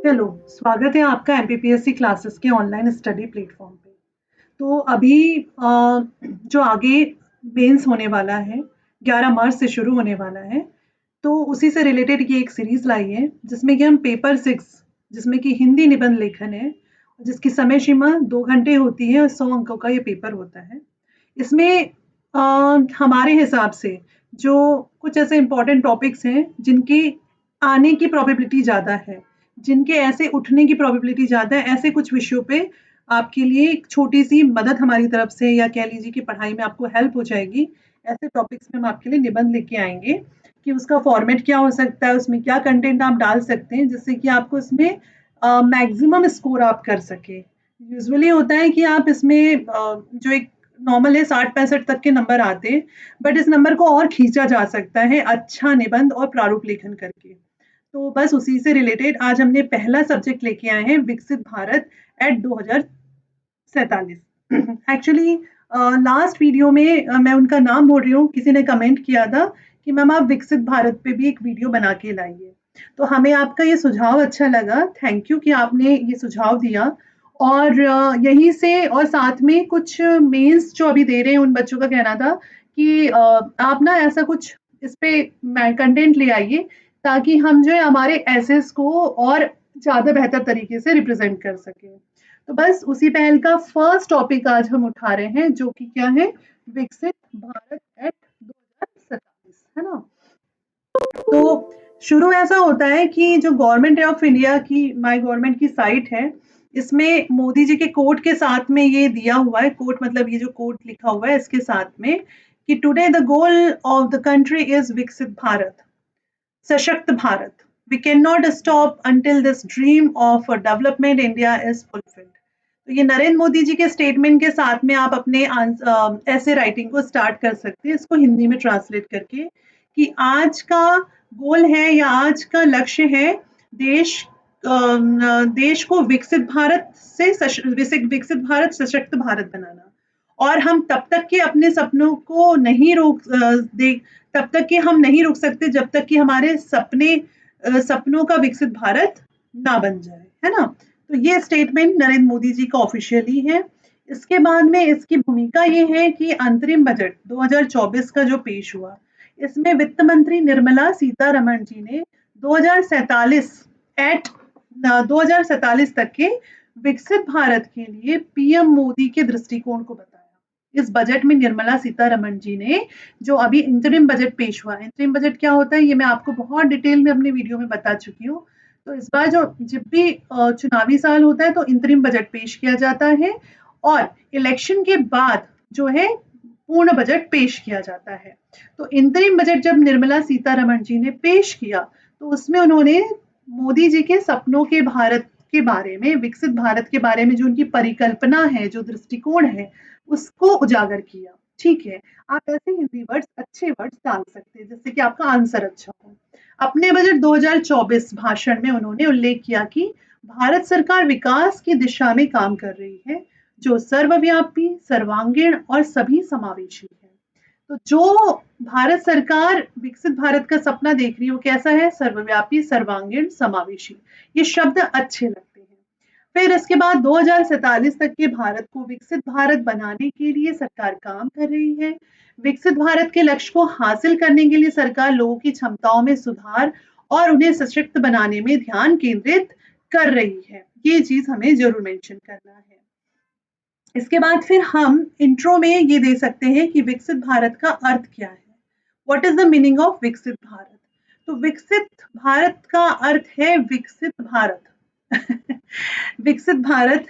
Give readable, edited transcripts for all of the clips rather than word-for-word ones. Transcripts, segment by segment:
Hello, स्वागत है आपका एमपीपीएससी क्लासेस के ऑनलाइन स्टडी प्लेटफॉर्म पे। तो अभी जो आगे मेंस होने वाला है, 11 मार्च से शुरू होने वाला है। तो उसी से रिलेटेड ये एक सीरीज लाई है जिसमें कि हम पेपर 6, जिसमें कि हिंदी निबंध लेखन है, जिसकी समय सीमा 2 घंटे होती है और 100 अंकों का ये पेपर होता है। इसमें अ, हमारे हिसाब से जो कुछ ऐसे इंपॉर्टेंट टॉपिक्स हैं जिनकी आने की प्रोबेबिलिटी ज़्यादा है, जिनके ऐसे उठने की प्रोबेबिलिटी ज़्यादा है, ऐसे कुछ विषयों पे आपके लिए एक छोटी-सी मदद हमारी तरफ से या कह लीजिए कि पढ़ाई में आपको हेल्प हो जाएगी। ऐसे टॉपिक्स में हम आपके लिए निबंध लेके आएँगे कि उसका फॉर्मेट क्या हो सकता है, उसमें क्या कंटेंट आप डाल सकते हैं जिससे कि आपको इसमें मैक्सिमम स्कोर आप कर सकें। यूजुअली होता है कि आप इसमें जो एक नॉर्मल है 60-65 तक के नंबर आते हैं, बट इस नंबर को और खींचा जा सकता है अच्छा निबंध और प्रारूप लेखन करके। तो बस उसी से रिलेटेड आज हमने पहला सब्जेक्ट लेके आए हैं विकसित Bharat at 2047। Actually last video में मैं उनका नाम बोल रही हूँ, किसी ने कमेंट किया था कि मैम आप विकसित भारत पे भी एक वीडियो बना के लाइए। तो हमें आपका ये सुझाव अच्छा लगा, थैंक यू कि आपने ये सुझाव दिया। और यहीं से और साथ में कुछ मेंस जो अभी दे रहे हैं उन बच्चों का कहना था कि आप ना ऐसा कुछ इस पे कंटेंट ले आइए ताकि हम जो है हमारे एसेस को और ज़्यादा बेहतर तरीके से रिप्रेज़ेंट कर सकें। तो बस उसी पहल का फर्स्ट टॉपिक आज हम उठा रहे हैं जो कि क्या है, विकसित भारत एट 2047, है ना? तो शुरू ऐसा होता है कि जो गवर्नमेंट ऑफ इंडिया की माय गवर्नमेंट की साइट है, इसमें मोदी जी के कोट के साथ में ये दिया हुआ है, कोट मतलब ये जो कोट लिखा हुआ है इसके साथ में कि today the goal of the country is विकसित भारत, सशक्त Bharat. We cannot stop until this dream of a development India is fulfilled. तो ये नरेंद्र मोदी जी के स्टेटमेंट के साथ में आप अपने ऐसे राइटिंग को स्टार्ट कर सकते हैं, इसको हिंदी में ट्रांसलेट करके कि आज का गोल है या आज का लक्ष्य है देश देश को विकसित भारत से विकसित भारत सशक्त भारत बनाना। और हम तब तक के अपने सपनों को नहीं देख तब तक कि हम नहीं रुक सकते जब तक कि हमारे सपनों का विकसित भारत ना बन जाए, है ना? तो ये स्टेटमेंट नरेंद्र मोदी जी का ऑफिशियली है। इसके बाद में इसकी भूमिका ये है कि अंतरिम बजट 2024 का जो पेश हुआ, इसमें वित्त मंत्री निर्मला सीतारमण जी ने 2047 एट 2047 तक के विकसित भारत के लिए पीएम मोदी के दृष्टिकोण को बताया। इस बजट में निर्मला सीतारमण जी ने जो अभी इंटरिम बजट पेश हुआ है, इंटरिम बजट क्या होता है ये मैं आपको बहुत डिटेल में अपने वीडियो में बता चुकी हूँ। तो इस बार जो जब भी चुनावी साल होता है तो इंटरिम बजट पेश किया जाता है और इलेक्शन के बाद जो है पूर्ण बजट पेश किया जाता है। तो इंतरिम बजट जब निर्मला सीतारमण जी ने पेश किया तो उसमें उन्होंने मोदी जी के सपनों के भारत के बारे में, विकसित भारत के बारे में जो उनकी परिकल्पना है, जो दृष्टिकोण है, उसको उजागर किया। ठीक है, आप ऐसे हिंदी वर्ड्स, अच्छे वर्ड्स डाल सकते हैं जिससे कि आपका आंसर अच्छा हो। अपने बजट 2024 भाषण में उन्होंने उल्लेख किया कि भारत सरकार विकास की दिशा में काम कर रही है, जो सर्वव्यापी, सर्वांगीण और सभी समावेशी है। तो जो भारत सरकार विकसित भारत का सपना देख रही है वो कैसा है, सर्वव्यापी, सर्वांगीण, समावेशी। ये शब्द अच्छे लगते हैं। फिर इसके बाद 2047 तक के भारत को विकसित भारत बनाने के लिए सरकार काम कर रही है। विकसित भारत के लक्ष्य को हासिल करने के लिए सरकार लोगों की क्षमताओं में सुधार और उन्हें सशक्त बनाने में ध्यान केंद्रित कर रही है। ये चीज हमें जरूर मेंशन करना है। इसके बाद फिर हम इंट्रो में ये दे सकते हैं कि विकसित भारत का अर्थ क्या है। What is the meaning of विकसित भारत? तो विकसित भारत का अर्थ है विकसित भारत। विकसित भारत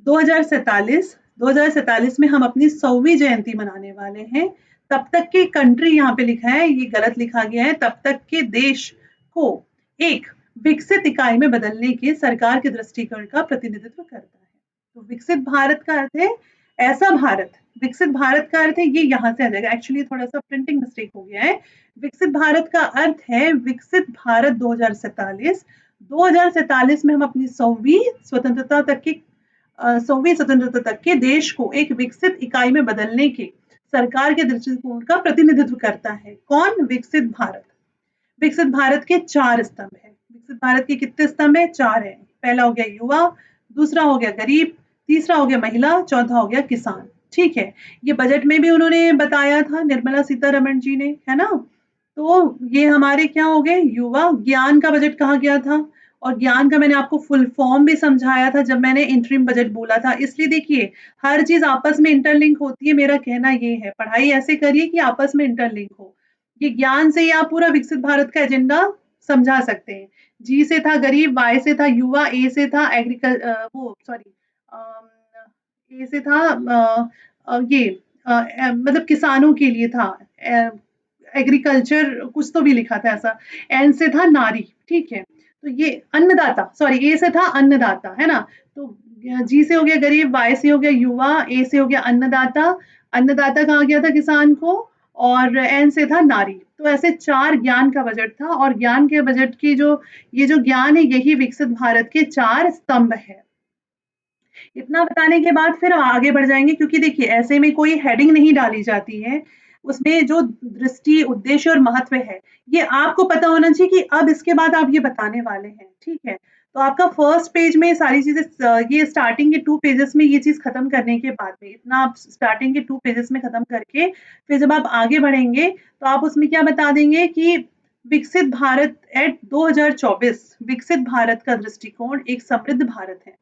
2047 में हम अपनी 100वीं जयंती मनाने वाले हैं। तब तक की कंट्री यहाँ पे लिखा है, ये गलत लिखा गया है, तब तक के देश को एक विकसित इकाई में बदलने के सरकार के दृष्टिकोण का प्रतिनिधित्व करता है। तो विकसित भारत का अर्थ है ऐसा भारत, विकसित भारत का अर्थ है ये यहाँ से आ जाएगा, एक्चुअली थोड़ा सा प्रिंटिंग मिस्टेक हो गया है। विकसित भारत का अर्थ है विकसित भारत 2047 में हम अपनी 100वीं स्वतंत्रता तक की 100वीं स्वतंत्रता तक के देश को एक विकसित इकाई में बदलने के सरकार के दृष्टिकोण का प्रतिनिधित्व करता है। कौन? विकसित भारत। विकसित भारत के 4 स्तंभ हैं। विकसित भारत के कितने स्तंभ हैं? 4 हैं। पहला हो गया युवा, दूसरा हो गया गरीब, तीसरा हो गया महिला, चौथा हो गया किसान। ठीक है, ये बजट में भी उन्होंने बताया था निर्मला सीतारमण जी ने, है ना? तो ये हमारे क्या हो गए युवा। ज्ञान का बजट कहा गया था, और ज्ञान का मैंने आपको फुल फॉर्म भी समझाया था जब मैंने इंटरिम बजट बोला था। इसलिए देखिए, हर चीज़ आपस में इंटरलिंक होती है, मेरा कहना ये है। पढ़ाई ऐसे करिए कि आपस में इंटरलिंक हो। ये ज्ञान से ही आप पूरा विकसित भारत का एजेंडा समझा सकते हैं। जी से था गरीब, वाई से था युवा, ए से था वो सॉरी ए से था ये मतलब किसानों के लिए था, एग्रीकल्चर कुछ तो भी लिखा था ऐसा। एन से था नारी, ठीक है। तो ये अन्नदाता, सॉरी ए से था अन्नदाता, है ना? तो जी से हो गया गरीब, वाई से हो गया युवा, ए से हो गया अन्नदाता। अन्नदाता कहा गया था किसान को, और एन से था नारी। तो ऐसे 4 ज्ञान का बजट था, और ज्ञान के बजट की जो ये जो ज्ञान है, यही विकसित भारत के 4 स्तंभ है। इतना बताने के बाद फिर हम आगे बढ़ जाएँगे, क्योंकि देखिए ऐसे में कोई हेडिंग नहीं डाली जाती है। उसमें जो दृष्टि, उद्देश्य और महत्व है, ये आपको पता होना चाहिए कि अब इसके बाद आप ये बताने वाले हैं, ठीक है? तो आपका फर्स्ट पेज में सारी चीज़ें ये स्टार्टिंग के 2 पेजेज़ में ये चीज़ खत्म करने के बाद में, इतना आप स्टार्टिंग के 2 पेजेज़ में खत्म करके, फिर जब आप आगे बढ़ेंगे, तो आप उसमें क्या बता देंगे कि विकसित भारत एट 2024, विकसित भारत का दृष्टिकोण एक समृद्ध भारत है।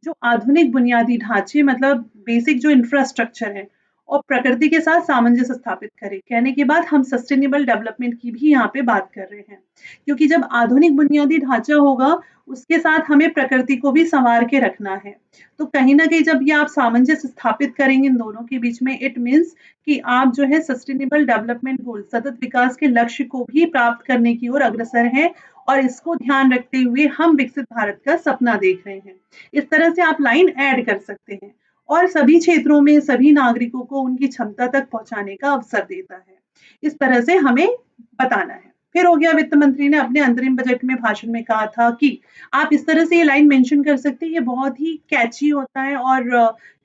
जो आधुनिक बुनियादी ढांचे, मतलब बेसिक जो इंफ्रास्ट्रक्चर है, और प्रकृति के साथ सामंजस्य स्थापित करें। कहने के बाद हम सस्टेनेबल डेवलपमेंट की भी यहाँ पे बात कर रहे हैं, क्योंकि जब आधुनिक बुनियादी ढांचा होगा, उसके साथ हमें प्रकृति को भी संवार के रखना है। तो कहीं ना कहीं जब ये आप सामंजस्य स्थापित करेंगे इन दोनों के बीच में, इट मीन्स कि आप जो है सस्टेनेबल डेवलपमेंट गोल, सतत विकास के लक्ष्य को भी प्राप्त करने की ओर अग्रसर हैं, और इसको ध्यान रखते हुए हम विकसित भारत का सपना देख रहे हैं। इस तरह से आप लाइन ऐड कर सकते हैं, और सभी क्षेत्रों में सभी नागरिकों को उनकी क्षमता तक पहुंचाने का अवसर देता है। इस तरह से हमें बताना है। फिर हो गया, वित्त मंत्री ने अपने अंतरिम बजट में भाषण में कहा था कि आप इस तरह से ये लाइन मेंशन कर सकते हैं। ये बहुत ही कैची होता है, और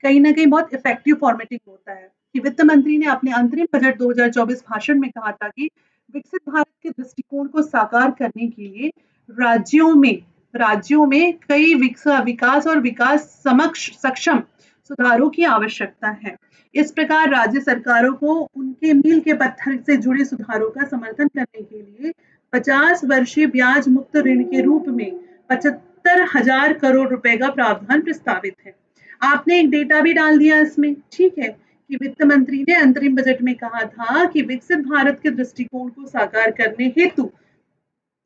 कहीं ना कहीं बहुत इफेक्टिव फॉर्मेटिंग होता है, कि वित्त मंत्री ने अपने अंतरिम बजट 2024 भाषण में कहा था कि विकसित भारत के दृष्टिकोण को साकार करने के लिए राज्यों में राज्यों में कई विकास और विकास समक्ष सक्षम सुधारों की आवश्यकता है। इस प्रकार राज्य सरकारों को उनके मील के पत्थर से जुड़े सुधारों का समर्थन करने के लिए 50 वर्षीय ब्याज मुक्त ऋण के रूप में 75,000 करोड़ रुपए का प्रावधान प्रस्तावित है। आपने एक डेटा भी डाल दिया इसमें, ठीक है, कि वित्त मंत्री ने अंतरिम बजट में कहा था कि विकसित भारत के दृष्टिकोण को साकार करने हेतु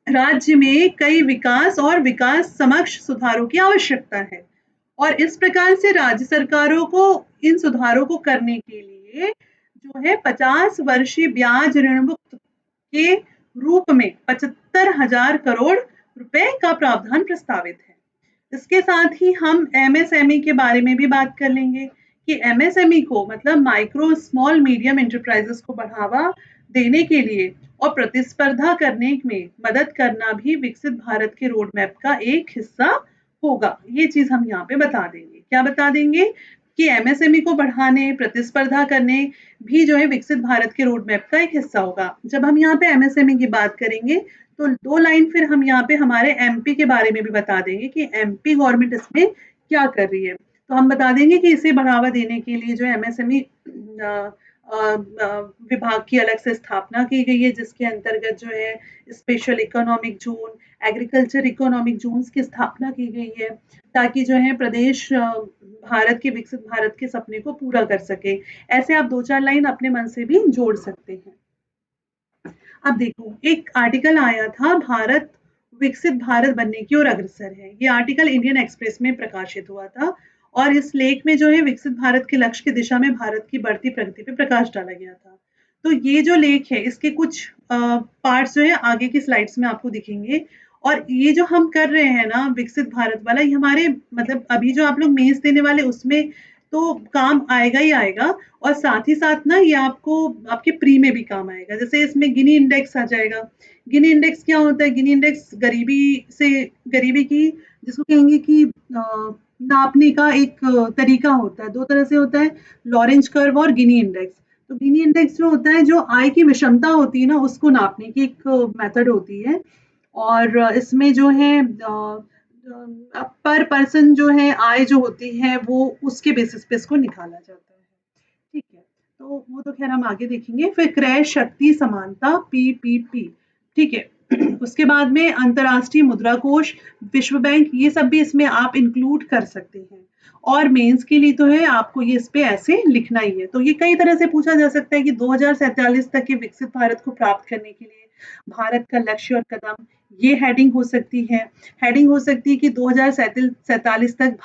राज्य में कई विकास और विकास समक्ष सुधारों की आवश्यकता है, और इस प्रकार से राज्य सरकारों को इन सुधारों को करने के लिए जो है 50 वर्षीय ब्याज ऋण मुक्त के रूप में 75,000 करोड़ रुपए का प्रावधान प्रस्तावित है। इसके साथ ही हम एमएसएमई के बारे में भी बात कर लेंगे, कि एमएसएमई को, मतलब माइक्रो स्मॉल मीडियम एंटरप्राइजेस को बढ़ावा देने के लिए और प्रतिस्पर्धा करने में मदद करना भी विकसित भारत के रोड मैप का एक हिस्सा होगा। ये चीज हम यहाँ पे बता देंगे। क्या बता देंगे? कि एमएसएमई को बढ़ाने, प्रतिस्पर्धा करने भी जो है विकसित भारत के रोड मैप का एक हिस्सा होगा। जब हम यहाँ पे एमएसएमई की बात करेंगे, तो 2 लाइन फिर हम यहाँ पे हमारे एमपी के बारे में भी बता देंगे कि एमपी गवर्नमेंट इसमें क्या कर रही है। तो हम बता देंगे कि इसे बढ़ावा देने के लिए जो एमएसएमई विभाग की अलग से स्थापना की गई है, जिसके अंतर्गत जो है special economic zone, agriculture economic zones की स्थापना की गई है, ताकि जो है प्रदेश भारत के विकसित भारत के सपने को पूरा कर सके। ऐसे आप 2-4 लाइन अपने मन से भी जोड़ सकते हैं। अब देखो, एक आर्टिकल आया था, भारत विकसित भारत बनने की ओर अग्रसर है। ये आर्टिकल इंडियन एक्सप्रेस में प्रकाशित हुआ था, और इस लेख में जो है विकसित भारत के लक्ष्य की दिशा में भारत की बढ़ती प्रगति पे प्रकाश डाला गया था। तो ये जो लेख है, इसके कुछ पार्ट्स जो है आगे की स्लाइड्स में आपको दिखेंगे, और ये जो हम कर रहे हैं ना विकसित भारत वाला, ये हमारे मतलब अभी जो आप लोग मेंस देने वाले उसमें तो काम आएगा ही आएगा, और साथ ही साथ ना ये आपको आपके प्री में भी काम आएगा। जैसे इसमें गिनी इंडेक्स आ जाएगा। गिनी इंडेक्स क्या होता है? गिनी इंडेक्स गरीबी की, जिसको कहेंगे कि नापने का एक तरीका होता है। 2 तरह से होता है, लॉरेंज कर्व और गिनी इंडेक्स। तो गिनी इंडेक्स जो होता है, जो आय की विषमता होती है ना, उसको नापने की एक मेथड होती है, और इसमें जो है पर पर्सन जो है आय जो होती है वो उसके बेसिस पे इसको निकाला जाता है। ठीक है, तो वो तो खैर हम आगे देखेंगे। फिर क्रय शक्ति समानता पीपीपी, ठीक है। उसके बाद में अंतर्राष्ट्रीय मुद्रा कोष, विश्व बैंक, ये सब भी इसमें आप इंक्लूड कर सकते हैं। और मेंस के लिए तो है आपको ये इस पे ऐसे लिखना ही है। तो ये कई तरह से पूछा जा सकता है कि 2047 तक के विकसित भारत को प्राप्त करने के लिए भारत का लक्ष्य और कदम, ये हेडिंग हो सकती है। हेडिंग हो सकती है कि 2047 तक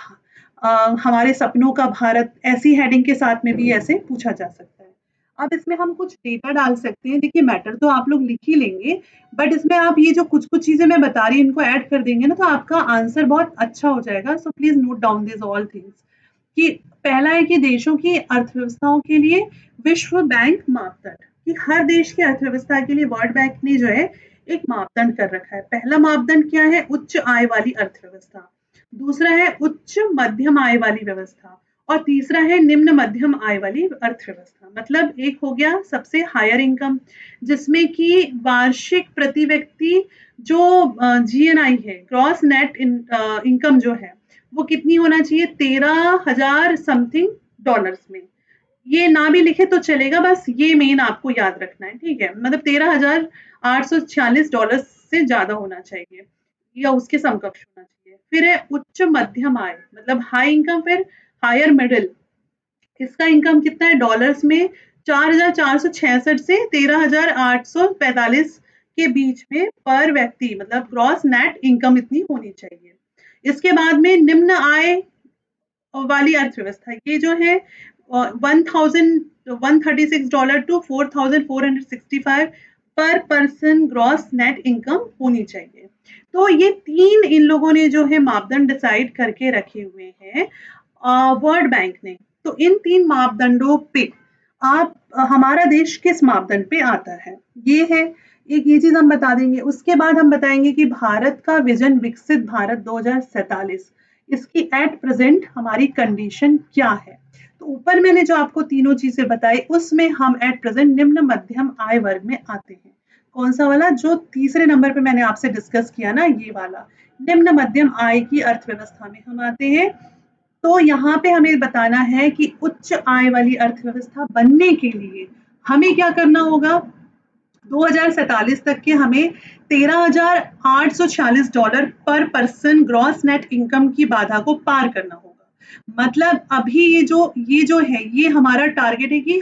हमारे सपनों का भारत, ऐसी हेडिंग के साथ में भी ऐसे पूछा जा सकता है। अब इसमें हम कुछ डेटा डाल सकते हैं। देखिए मैटर तो आप लोग लिख ही लेंगे, बट इसमें आप ये जो कुछ कुछ चीजें मैं बता रही हूँ इनको ऐड कर देंगे ना तो आपका आंसर बहुत अच्छा हो जाएगा। So please note down this all things. कि पहला है कि देशों की अर्थव्यवस्थाओं के लिए विश्व बैंक मापदंड, कि हर देश की अर्थव्यवस्था के लिए वर्ल्ड बैंक ने जो है एक मापदंड कर रखा है। पहला मापदंड क्या है? उच्च आय वाली अर्थव्यवस्था। दूसरा है उच्च मध्यम आय वाली व्यवस्था। और तीसरा है निम्न मध्यम आय वाली अर्थव्यवस्था। मतलब एक हो गया सबसे हायर इनकम, जिसमें कि वार्षिक प्रति व्यक्ति जो जीएनआई है, ग्रॉस नेट इनकम जो है, वो कितनी होना चाहिए? 13,000 समथिंग डॉलर्स में। ये ना भी लिखे तो चलेगा, बस ये मेन आपको याद रखना है, ठीक है। मतलब 13,846 डॉलर से ज्यादा होना चाहिए या उसके समकक्ष होना चाहिए। फिर है उच्च मध्यम आय, मतलब हाई इनकम। फिर हायर मिडिल, इसका इनकम कितना है डॉलर्स में? 4,466 से 13,845 के बीच में पर व्यक्ति, मतलब ग्रॉस नेट इनकम इतनी होनी चाहिए। इसके बाद में निम्न आय वाली अर्थव्यवस्था, ये जो है 1,136 डॉलर टू 4,465 पर पर्सन ग्रॉस नेट इनकम होनी चाहिए। तो ये तीन इन लोगों ने जो है मापदंड डिसाइड करके रखे हुए हैं वर्ल्ड बैंक ने। तो इन तीन मापदंडों पे आप हमारा देश किस मापदंड पे आता है, ये है एक, ये चीज हम बता देंगे। उसके बाद हम बताएंगे कि भारत का विजन विकसित भारत 2047, इसकी एट प्रेजेंट हमारी कंडीशन क्या है। तो ऊपर मैंने जो आपको तीनों चीजें बताई उसमें हम एट प्रेजेंट निम्न मध्यम आय वर्ग में आते हैं। कौन सा वाला? जो तीसरे नंबर पे मैंने आपसे डिस्कस किया ना, ये वाला निम्न मध्यम आय की अर्थव्यवस्था में हम आते हैं। तो यहाँ पे हमें बताना है कि उच्च आय वाली अर्थव्यवस्था बनने के लिए हमें क्या करना होगा। 2047 तक के हमें 13,846 डॉलर पर पर्सन ग्रॉस नेट इनकम की बाधा को पार करना होगा। मतलब अभी ये जो है ये हमारा टारगेट है कि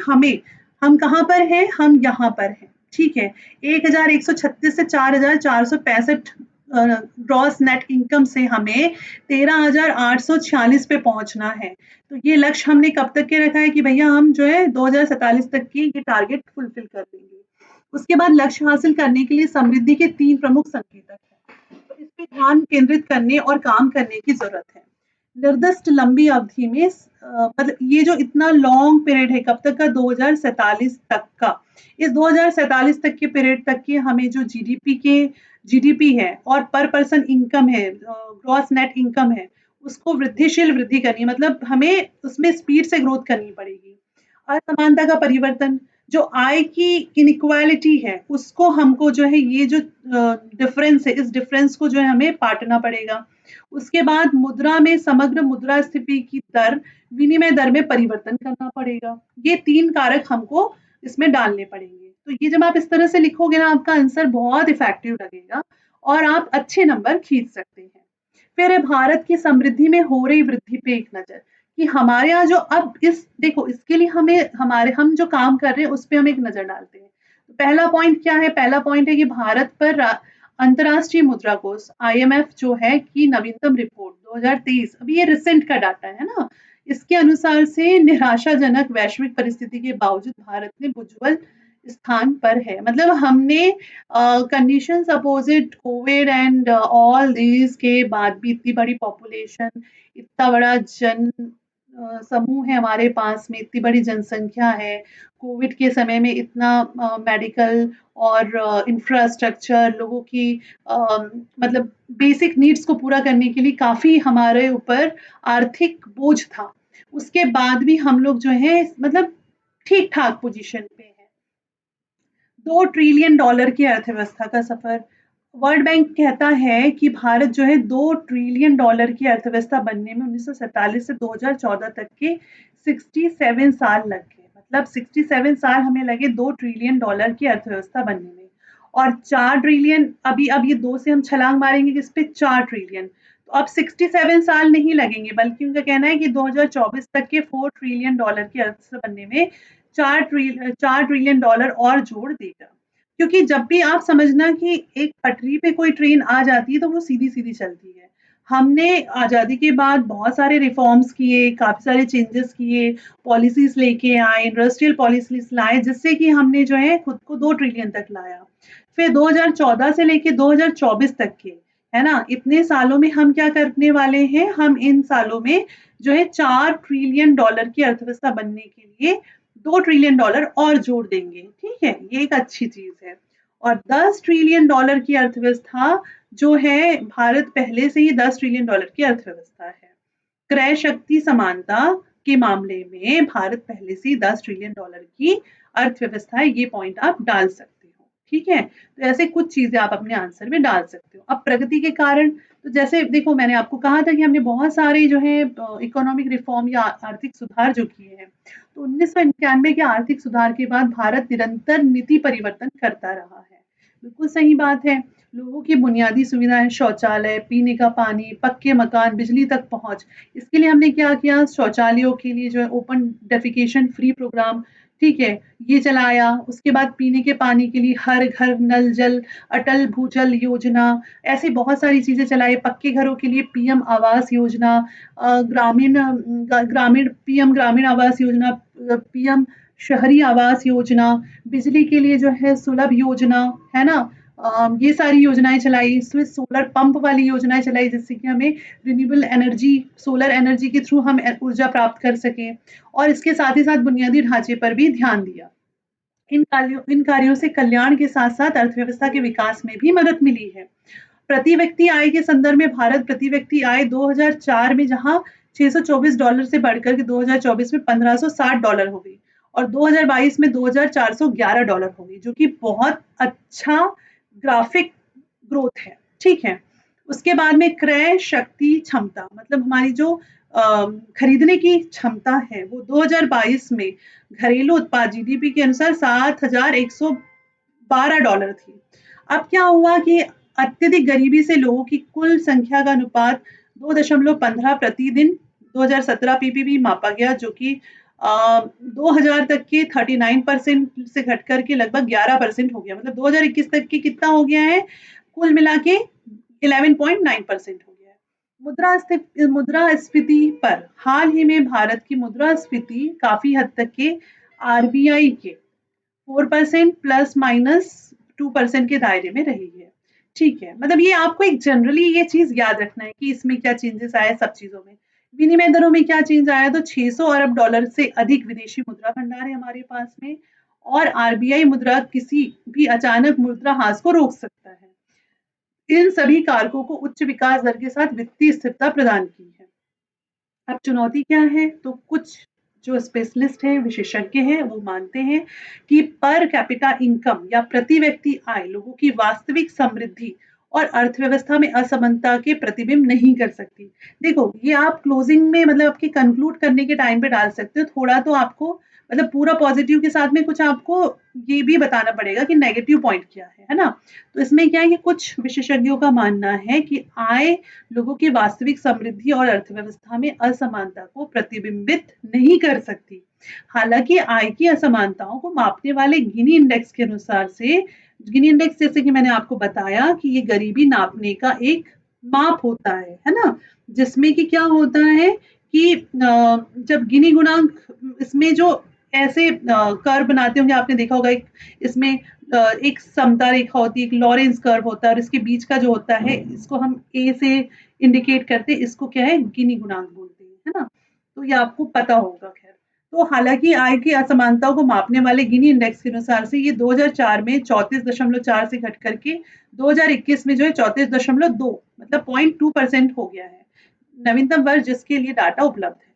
हम कहाँ पर हैं? हम यहाँ पर हैं, ठीक है। 1,136 से 4,465 ग्रॉस नेट इनकम से हमें 13,846 पे पहुंचना है। तो ये लक्ष्य हमने कब तक के रखा है कि भैया हम जो है 2047 तक की ये टारगेट फुलफिल कर देंगे। उसके बाद लक्ष्य हासिल करने के लिए समृद्धि के 3 प्रमुख संकेतक हैं। तो इस पे ध्यान केंद्रित करने और काम करने की जरूरत है। निर्दिष्ट लंबी अवधि में मतलब ये जो इतना लॉन्ग पीरियड है, कब तक का? 2047 तक का। इस 2047 तक के पीरियड तक के हमें जो जीडीपी है और पर पर्सन इनकम है, ग्रॉस नेट इनकम है, उसको वृद्धिशील वृद्धि करनी, मतलब हमें उसमें स्पीड से ग्रोथ करनी पड़ेगी। असमानता का परिवर्तन, जो आय की इनइक्वालिटी है उसको हमको जो है ये जो डिफरेंस है, इस डिफरेंस को जो है हमें पाटना पड़ेगा। उसके बाद मुद्रा में समग्र मुद्रास्फीति की दर, विनिमय दर में परिवर्तन करना पड़ेगा। ये तीन कारक हमको इसमें डालने पड़ेंगे। तो ये जब आप इस तरह से लिखोगे ना आपका आंसर बहुत इफेक्टिव लगेगा और आप अच्छे नंबर खींच सकते हैं। फिर है भारत की समृद्धि में हो रही वृद्धि पे एक नजर, कि हमारे यहाँ जो अब इस देखो इसके लिए हम जो काम कर रहे हैं उस पर हम एक नजर डालते हैं। तो पहला पॉइंट क्या है? पहला पॉइंट है कि भारत पर अंतर्राष्ट्रीय मुद्रा कोष आईएमएफ जो है की नवीनतम रिपोर्ट 2023, अभी ये रिसेंट का डाटा है ना, इसके अनुसार से निराशाजनक वैश्विक परिस्थिति के बावजूद भारत ने उज्ज्वल स्थान पर है। मतलब हमने conditions opposite Covid and all these के बाद भी इतनी बड़ी पॉपुलेशन, इतना बड़ा जन समूह है हमारे पास में, इतनी बड़ी जनसंख्या है, कोविड के समय में इतना मेडिकल और इंफ्रास्ट्रक्चर लोगों की मतलब बेसिक नीड्स को पूरा करने के लिए काफी हमारे ऊपर आर्थिक बोझ था। उसके बाद भी हम लोग जो है मतलब ठीक ठाक पोजीशन पे हैं। $2 ट्रिलियन की अर्थव्यवस्था का सफर, वर्ल्ड बैंक कहता है कि भारत जो है $2 ट्रिलियन की अर्थव्यवस्था बनने में 1947 से 2014 तक के 67 साल लग गए। मतलब 67 साल हमें लगे $2 ट्रिलियन की अर्थव्यवस्था बनने में। और 4 ट्रिलियन, अभी अब ये दो से हम छलांग मारेंगे किस पे, 4 ट्रिलियन। तो अब 67 साल नहीं लगेंगे, बल्कि उनका कहना है कि 2024 तक के $4 ट्रिलियन की अर्थव्यवस्था बनने में 4 ट्रिलियन और जोड़ देगा। क्योंकि जब भी आप समझना कि एक पटरी पे कोई ट्रेन आ जाती है तो वो सीधी-सीधी चलती है। हमने आज़ादी के बाद बहुत सारे रिफॉर्म्स किए, काफ़ी सारे चेंजेस किए, पॉलिसीज़ लेके आए, इंडस्ट्रियल पॉलिसीज़ लाए, जिससे कि हमने जो है खुद को 2 ट्रिलियन तक लाया। फिर 2014 से लेके 2024 तक के, है ना? इतने सालों में हम क्या करने वाले हैं, हम इन सालों में जो है $4 ट्रिलियन की अर्थव्यवस्था बनने के लिए $2 ट्रिलियन और जोड़ देंगे, ठीक है? ये एक अच्छी चीज़ है। और $10 ट्रिलियन की अर्थव्यवस्था जो है, भारत पहले से ही $10 ट्रिलियन की अर्थव्यवस्था है। क्रय शक्ति समानता के मामले में भारत पहले से ही $10 ट्रिलियन की अर्थव्यवस्था है, ये पॉइंट आप डाल सकते हो, ठीक है? तो ऐसे कुछ चीज़ें आप अपने आंसर में डाल सकते हो। अब प्रगति के कारण, तो जैसे देखो मैंने आपको कहा था कि हमने बहुत सारे जो है इकोनॉमिक रिफॉर्म या आर्थिक सुधार जो किए हैं। तो 1991 के आर्थिक सुधार के बाद भारत निरंतर नीति परिवर्तन करता रहा है। बिल्कुल सही बात है। लोगों की बुनियादी सुविधाएं, शौचालय, पीने का पानी, पक्के मकान, बिजली तक पहुंच, इसके लिए हमने क्या किया, शौचालयों के लिए जो है ओपन डेफिकेशन फ्री प्रोग्राम, ठीक है, ये चलाया। उसके बाद पीने के पानी के लिए हर घर नल जल, अटल भूजल योजना, ऐसी बहुत सारी चीजें चलाई। पक्के घरों के लिए पीएम आवास योजना, ग्रामीण पीएम ग्रामीण आवास योजना, पीएम शहरी आवास योजना, बिजली के लिए जो है सुलभ योजना, है ना? ये सारी योजनाएं चलाई। इसमें सोलर पंप वाली योजनाएं चलाई, जिससे कि हमें रिन्यूएबल एनर्जी, सोलर एनर्जी के थ्रू हम ऊर्जा प्राप्त कर सकें। और इसके साथ ही साथ बुनियादी ढांचे पर भी ध्यान दिया। इन कार्यों से कल्याण के साथ साथ अर्थव्यवस्था के विकास में भी मदद मिली है। प्रति व्यक्ति आय के संदर्भ में भारत प्रति व्यक्ति आय 2004 में जहां $624 से बढ़कर के 2024 में $1560 हो गई, और 2022 में $2411 हो गई, जो कि बहुत अच्छा ग्राफिक ग्रोथ है, ठीक है? उसके बाद में क्रय शक्ति क्षमता, मतलब हमारी जो खरीदने की क्षमता है, वो 2022 में घरेलू उत्पाद जीडीपी के अनुसार $7112 थी। अब क्या हुआ कि अत्यधिक गरीबी से लोगों की कुल संख्या का अनुपात 2.15 प्रतिदिन 2017 पीपीपी मापा गया, जो कि 2000 तक के 39% से घट करके लगभग 11% हो गया। मतलब 2021 तक के कितना हो गया है, कुल मिला के 11.9% हो गया है। मुद्रास्फीति पर हाल ही में भारत की मुद्रास्फीति काफी हद तक के आरबीआई के 4% प्लस माइनस 2% के दायरे में रही है, ठीक है? मतलब ये आपको एक जनरली ये चीज याद रखना है कि इसमें क्या चेंजेस आए सब चीजों में। विनिमय दरों में क्या चेंज आया, तो $600 अरब से अधिक विदेशी मुद्रा भंडार है हमारे पास में, और आरबीआई मुद्रा किसी भी अचानक मुद्रा ह्रास को रोक सकता है। इन सभी कारकों को उच्च विकास दर के साथ वित्तीय स्थिरता प्रदान की है। अब चुनौती क्या है, तो कुछ जो स्पेशलिस्ट हैं, विशेषज्ञ हैं, वो मानते हैं कि पर कैपिटा इनकम या प्रति व्यक्ति आय लोगों की वास्तविक समृद्धि और अर्थव्यवस्था में असमानता के प्रतिबिंब नहीं कर सकती। देखो, ये आप क्लोजिंग में, मतलब आपके कंक्लूड करने के टाइम पे डाल सकते हो। थोड़ा तो आपको, मतलब पूरा पॉजिटिव के साथ में कुछ आपको ये भी बताना पड़ेगा कि नेगेटिव पॉइंट क्या है ना? तो इसमें क्या है कि कुछ विशेषज्ञों का मानना है कि आय लोगों की वास्तविक समृद्धि और अर्थव्यवस्था में असमानता को प्रतिबिंबित नहीं कर सकती। हालांकि आय की असमानताओं को मापने वाले गिनी इंडेक्स के अनुसार से, गिनी इंडेक्स जैसे कि मैंने आपको बताया कि ये गरीबी नापने का एक माप होता है ना? जिसमें कि क्या होता है कि जब गिनी गुणांक, इसमें जो ऐसे कर्व बनाते होंगे, आपने देखा होगा, एक इसमें एक समता रेखा होती है, एक लॉरेंस कर्व होता है, और इसके बीच का जो होता है, इसको हम ए से इंडिकेट करते हैं, इसको क्या है, गिनी गुणांक बोलते हैं, है ना? तो ये आपको पता होगा। खैर, तो हालांकि आय की असमानताओं को मापने वाले गिनी इंडेक्स के अनुसार से ये 2004 में 34.4 से घट करके 2021 में जो है 34.2, मतलब 0.2% हो गया है। नवीनतम वर्ष जिसके लिए डाटा उपलब्ध है।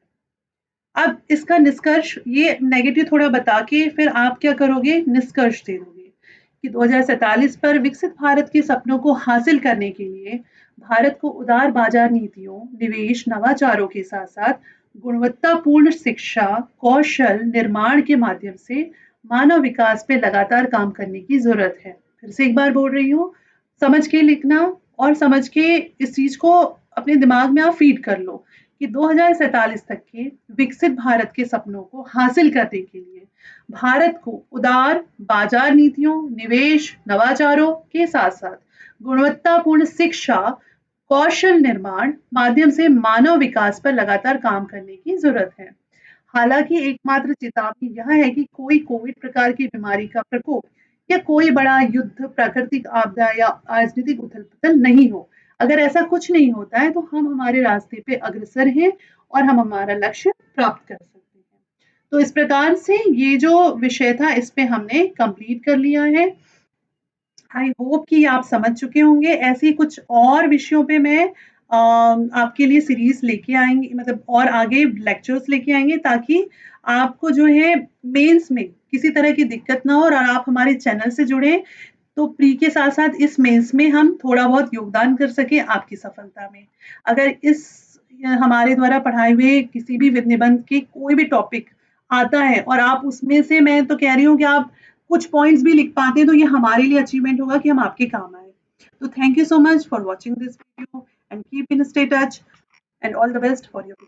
अब इसका निष्कर्ष, ये नेगेटिव थोड़ा बता के फिर आप क्या करोगे, निष्कर्ष दे दोगे कि 2047 पर विकसित भारत के सपनों को हासिल करने के लिए भारत को उदार बाजार नीतियों, निवेश, नवाचारों के साथ-साथ गुणवत्तापूर्ण शिक्षा, कौशल निर्माण के माध्यम से मानव विकास पे लगातार काम करने की ज़रूरत है। फिर से एक बार बोल रही हूँ, समझ के लिखना और समझ के इस चीज़ को अपने दिमाग में आप फीड कर लो कि 2047 तक के विकसित भारत के सपनों को हासिल करने के लिए भारत को उदार बाजार नीतियों, निवेश, नवाचारों के साथ-साथ गुणवत्तापूर्ण शिक्षा, कौशल निर्माण माध्यम से मानव विकास पर लगातार काम करने की ज़रूरत है। हालाँकि एकमात्र चेतावनी यह है कि कोई कोविड प्रकार की बीमारी का प्रकोप या कोई बड़ा युद्ध, प्राकृतिक आपदा या राजनीतिक उथल-पुथल नहीं हो। अगर ऐसा कुछ नहीं होता है, तो हम हमारे रास्ते पे अग्रसर हैं और हम हमारा लक्ष्य प्राप्त कर सकते हैं। तो इस प्रकार से ये जो विषय था, इस पे हमने कंप्लीट कर लिया है। आई होप कि आप समझ चुके होंगे। ऐसे ही कुछ और विषयों पे मैं आपके लिए सीरीज़ लेके आएँगे, मतलब और आगे लेक्चर्स लेके आएँगे ताकि आपको जो है मेंस में किसी तरह की दिक्कत ना हो और आप हमारे चैनल से जुड़ें, तो प्री के साथ-साथ इस मेंस में हम थोड़ा बहुत योगदान कर सकें आपकी सफलता में। अगर इस हमारे द्वारा पढ़ाए हुए किसी भी निबंध के कोई भी टॉपिक आता है और आप उसमें से, मैं तो कह रही हूँ कि आप कुछ पॉइंट्स भी लिख पाते हैं, तो ये हमारे लिए अचीवमेंट होगा कि हम आपके काम आए। तो thank you so much for watching this video and keep in stay touch and all the best for your